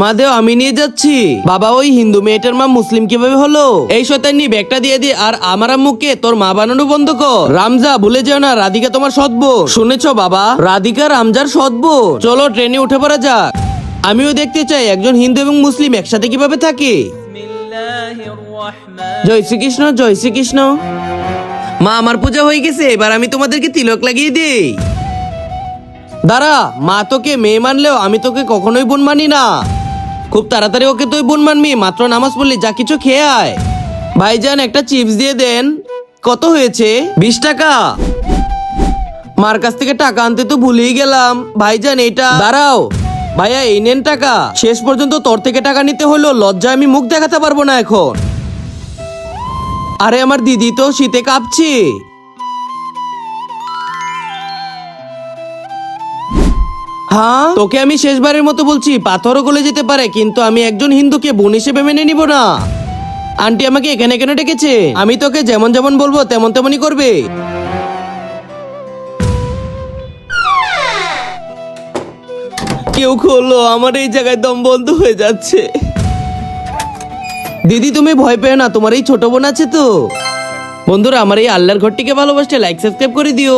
মা দেও, আমি নিয়ে যাচ্ছি। বাবা, ওই হিন্দু মেয়েটার মা মুসলিম কিভাবে হলো? এই শয়তানি ব্যাগটা দিয়ে দি, আর আমার আম্মুকে তোর মা বানানো বন্ধ কর। রামজা, ভুলে যেও না রাধিকা তোমার সৎ বোন। শুনেছো বাবা? রাধিকা রামজার সৎ বোন। চলো ট্রেনে উঠে পড়া যাক। আমিও দেখতে চাই একজন হিন্দু এবং মুসলিম একসাথে কিভাবে থাকে। জয় শ্রীকৃষ্ণ, জয় শ্রীকৃষ্ণ। মা, আমার পূজা হয়ে গেছে, এবার আমি তোমাদেরকে তিলক লাগিয়ে দিই। দাঁড়া, মা তোকে মেয়ে মানলেও আমি তোকে কখনোই বোন মানি না। খুব তাড়াতাড়ি ওকে তুই বোন মানবি, মাত্র নামাজ পড়লি, যা কিছু খেয়ে আয়। ভাইজান, একটা চিপস দিয়ে দেন। কত হয়েছে? 20 টাকা। মার কাছ থেকে টাকা আনতে তো ভুলেই গেলাম। ভাইজান, এটা দাঁড়াও। ভাইয়া, এই নেন টাকা। শেষ পর্যন্ত তোর থেকে টাকা নিতে হলো, লজ্জায় আমি মুখ দেখাতে পারবো না এখন। আরে আমার দিদি তো শীতে কাঁপছে। হ্যাঁ, তোকে আমি শেষবারের মতো বলছি, পাথরও গলে যেতে পারে, কিন্তু আমি একজন হিন্দুকে বোন হিসেবে মেনে নিব না। আন্টি আমাকে এখানে কেন ডেকেছে? আমি তোকে যেমন যেমন বলবো তেমন তেমনই করবে। কেউ খোলো, আমার এই জায়গায় দম বন্ধ হয়ে যাচ্ছে। দিদি, তুমি ভয় পেও না, তোমার এই ছোট বোন আছে তো। বন্ধুরা, আমার এই আল্লাহর ঘরটিকে ভালোবাসতে লাইক সাবস্ক্রাইব করে দিও।